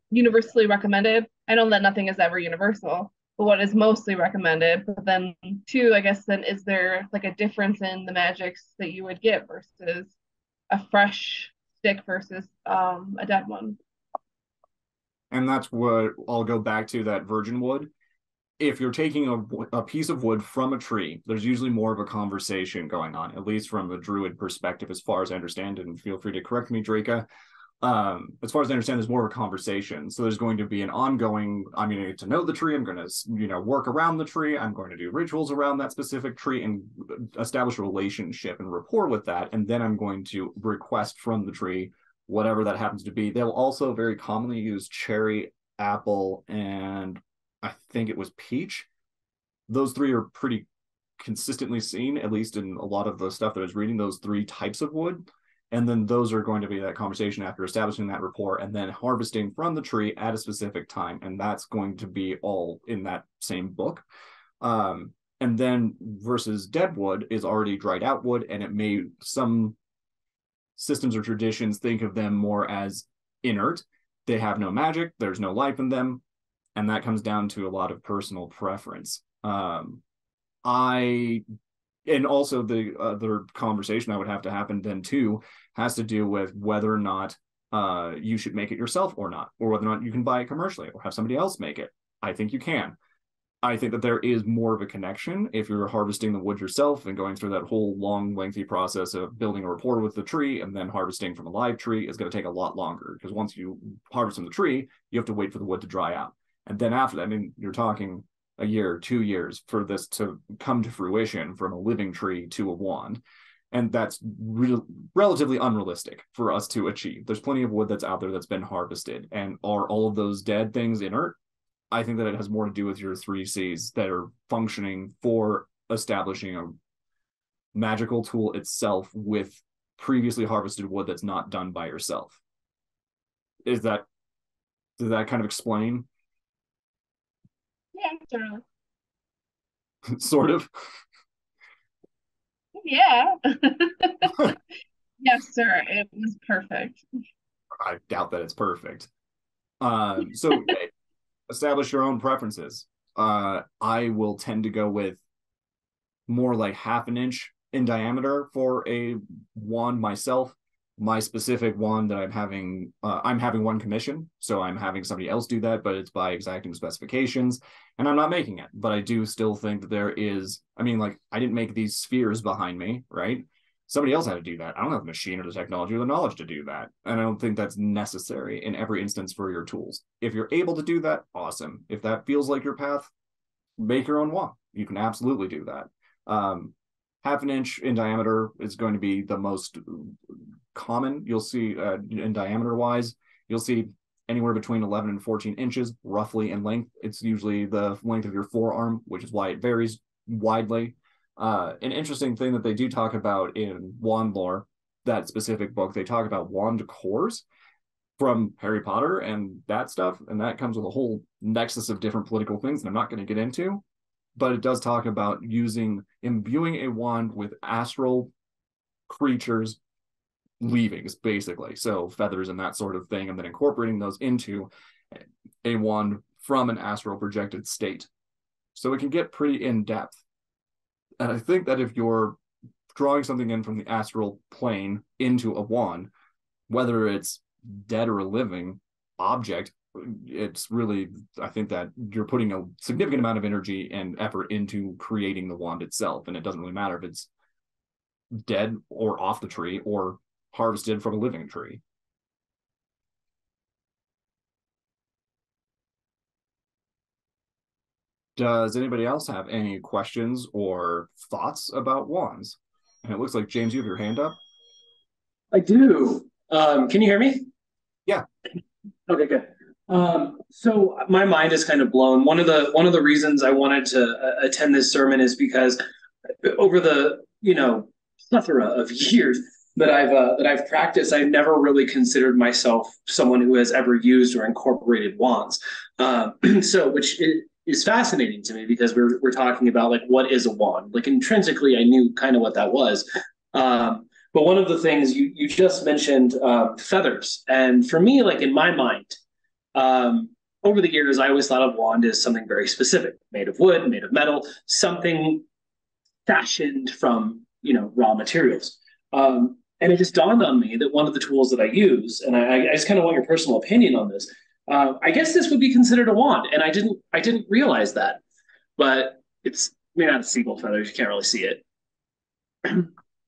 universally recommended. I know that nothing is ever universal, but what is mostly recommended. But then two, I guess then is there like a difference in the magics that you would get versus a fresh stick versus a dead one? And that's what I'll go back to, that virgin wood. If you're taking a piece of wood from a tree, there's usually more of a conversation going on, at least from a druid perspective, as far as I understand, and feel free to correct me, Draca. As far as I understand, there's more of a conversation. So there's going to be an ongoing, I'm going to get to know the tree. I'm going to, work around the tree. I'm going to do rituals around that specific tree and establish a relationship and rapport with that. And then I'm going to request from the tree, whatever that happens to be. They'll also very commonly use cherry, apple, and I think it was peach. Those three are pretty consistently seen, at least in a lot of the stuff that I was reading, those three types of wood. And then those are going to be that conversation after establishing that rapport and then harvesting from the tree at a specific time. And that's going to be all in that same book. And then versus dead wood is already dried out wood. And some systems or traditions think of them more as inert. They have no magic. There's no life in them. And that comes down to a lot of personal preference. And also the other conversation that would have to happen then too has to do with whether or not you should make it yourself or not, or whether or not you can buy it commercially or have somebody else make it. I think you can. I think that there is more of a connection if you're harvesting the wood yourself and going through that whole long, lengthy process of building a rapport with the tree and then harvesting from a live tree is going to take a lot longer, because once you harvest from the tree, you have to wait for the wood to dry out. And then after that, you're talking a year, 2 years for this to come to fruition from a living tree to a wand. And that's relatively unrealistic for us to achieve. There's plenty of wood that's out there that's been harvested. And are all of those dead things inert? I think that it has more to do with your 3Cs that are functioning for establishing a magical tool itself with previously harvested wood that's not done by yourself. Does that kind of explain? Yeah, generally. Sort of. Yeah. Yes, sir. It was perfect. I doubt that it's perfect. So establish your own preferences. I will tend to go with more like 1/2 inch in diameter for a wand myself. My specific wand that I'm having one commission, so I'm having somebody else do that, but it's by exacting specifications, and I'm not making it. But I do still think that there is, I mean, like, I didn't make these spheres behind me, right? Somebody else had to do that. I don't have the machine or the technology or the knowledge to do that. And I don't think that's necessary in every instance for your tools. If you're able to do that, awesome. If that feels like your path, make your own wand. You can absolutely do that. 1/2 inch in diameter is going to be the most common. You'll see in diameter wise, you'll see anywhere between 11 and 14 inches roughly in length. It's usually the length of your forearm, which is why it varies widely. An interesting thing that they do talk about in Wandlore, that specific book, they talk about wand cores from Harry Potter and that stuff, and that comes with a whole nexus of different political things that I'm not going to get into. But it does talk about imbuing a wand with astral creatures' leavings, basically. So feathers and that sort of thing, and then incorporating those into a wand from an astral projected state. So it can get pretty in-depth. And I think that if you're drawing something in from the astral plane into a wand, whether it's dead or a living object, it's really, I think that you're putting a significant amount of energy and effort into creating the wand itself. And it doesn't really matter if it's dead or off the tree or harvested from a living tree. Does anybody else have any questions or thoughts about wands? And it looks like, James, you have your hand up. I do. Can you hear me? Yeah. Okay, good. So my mind is kind of blown. One of the reasons I wanted to attend this sermon is because over the plethora of years that I've practiced, I've never really considered myself someone who has ever used or incorporated wands. So which is fascinating to me, because we're talking about, like, what is a wand? Like, intrinsically, I knew kind of what that was. But one of the things you just mentioned, feathers, and for me, like, in my mind, over the years, I always thought of wand as something very specific, made of wood, made of metal, something fashioned from raw materials. And it just dawned on me that one of the tools that I use, and I just kind of want your personal opinion on this. I guess this would be considered a wand, and I didn't realize that, but it's made out of seagull feathers. You can't really see it,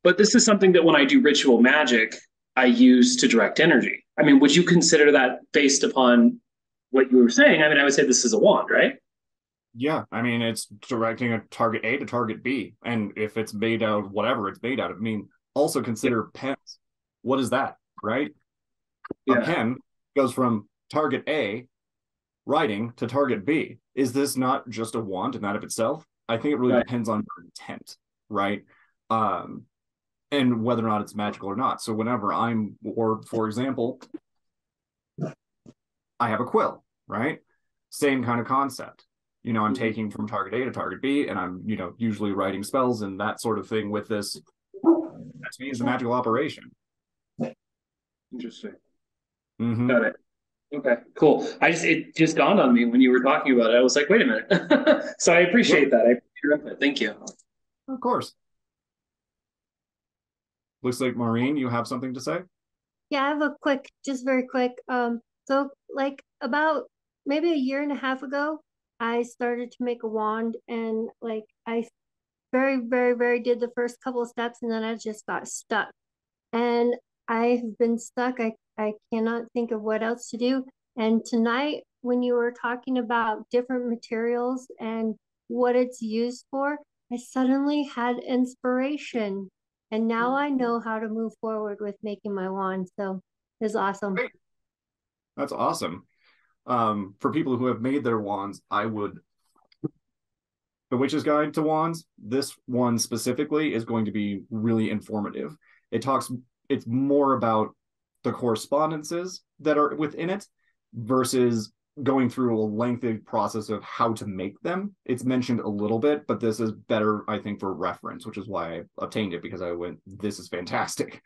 but this is something that when I do ritual magic, I use to direct energy. I mean, would you consider that, based upon what you were saying? I mean, I would say this is a wand, right? Yeah, I mean, it's directing a target A to target B, and if it's made out of whatever it's made out of, I mean, also consider pens. What is that, right? Yeah. A pen goes from target A writing to target B. Is this not just a wand in that of itself? I think it really depends on your intent, right? And whether or not it's magical or not. So whenever for example, I have a quill, right? Same kind of concept. I'm taking from target A to target B, and I'm, usually writing spells and that sort of thing with this. That to me is a magical operation. Interesting. Mm-hmm. Got it. Okay, cool. It just dawned on me when you were talking about it. I was like, wait a minute. So I appreciate that. I appreciate your input. Thank you. Of course. Looks like, Maureen, you have something to say? Yeah, I have just very quick. So like about maybe a year and a half ago, I started to make a wand, and like I very, very, very did the first couple of steps, and then I just got stuck. And I've been stuck. I cannot think of what else to do. And tonight, when you were talking about different materials and what it's used for, I suddenly had inspiration. And now I know how to move forward with making my wand. So it's awesome. Great. That's awesome. For people who have made their wands, I would The Witch's Guide to Wands, this one specifically is going to be really informative. It's more about the correspondences that are within it versus going through a lengthy process of how to make them. It's mentioned a little bit, but this is better, I think, for reference, which is why I obtained it, because I went, this is fantastic.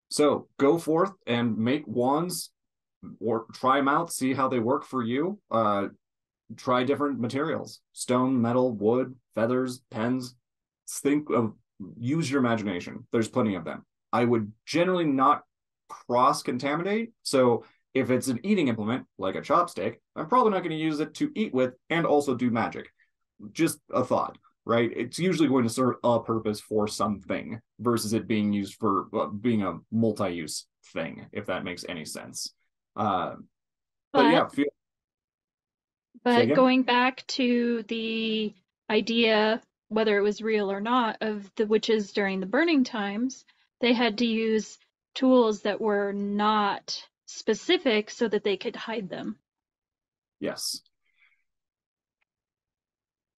So go forth and make wands, or try them out, see how they work for you. Try different materials: stone, metal, wood, feathers, pens. Use your imagination. There's plenty of them. I would generally not cross-contaminate. So if it's an eating implement, like a chopstick, I'm probably not going to use it to eat with and also do magic. Just a thought, right? It's usually going to serve a purpose for something versus it being used for being a multi-use thing, if that makes any sense. But yeah, but going back to the idea, whether it was real or not, of the witches during the burning times, they had to use tools that were not specific so that they could hide them. Yes.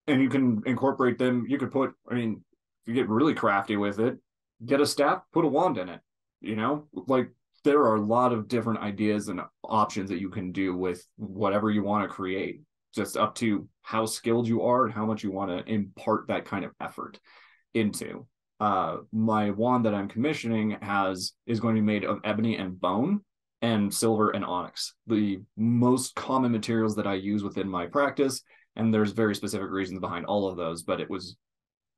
And you can incorporate them. You could put, I mean, if you get really crafty with it, get a staff, put a wand in it. You know, like, there are a lot of different ideas and options that you can do with whatever you want to create. Just up to how skilled you are and how much you want to impart that kind of effort into. My wand that I'm commissioning is going to be made of ebony and bone and silver and onyx, the most common materials that I use within my practice. And there's very specific reasons behind all of those, but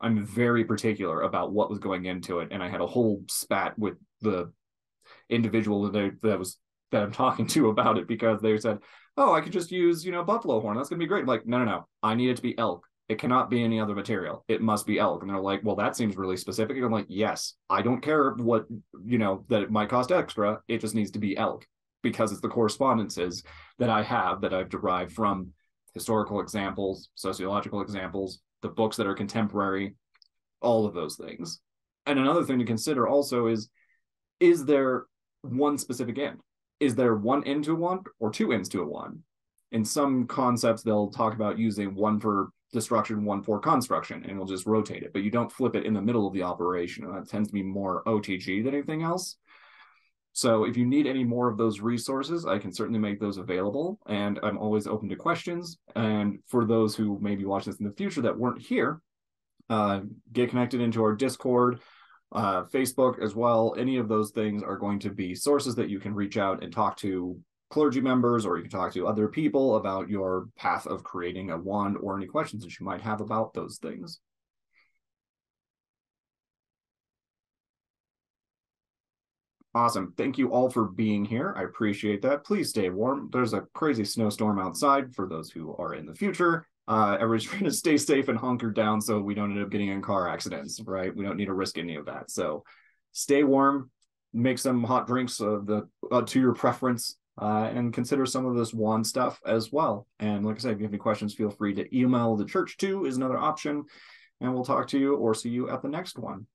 I'm very particular about what was going into it. And I had a whole spat with the individual that I'm talking to about it, because they said, oh, I could just use, buffalo horn. That's going to be great. I'm like, no. I need it to be elk. It cannot be any other material. It must be elk. And they're like, well, that seems really specific. And I'm like, yes, I don't care what, that it might cost extra. It just needs to be elk, because it's the correspondences that I have that I've derived from historical examples, sociological examples, the books that are contemporary, all of those things. And another thing to consider also is there one specific end? Is there one end to a wand or two ends to a wand? In some concepts, they'll talk about using one for destruction, one for construction, and we'll just rotate it. But you don't flip it in the middle of the operation. And that tends to be more OTG than anything else. So if you need any more of those resources, I can certainly make those available. And I'm always open to questions. And for those who may be watching this in the future that weren't here, get connected into our Discord, Facebook as well. Any of those things are going to be sources that you can reach out and talk to clergy members, or you can talk to other people about your path of creating a wand, or any questions that you might have about those things. Awesome. Thank you all for being here. I appreciate that. Please stay warm. There's a crazy snowstorm outside for those who are in the future. Everybody's trying to stay safe and hunker down so we don't end up getting in car accidents, right? We don't need to risk any of that. So stay warm, make some hot drinks to your preference, and consider some of this wand stuff as well. And like I said, if you have any questions, feel free to email the church too, is another option. And we'll talk to you or see you at the next one.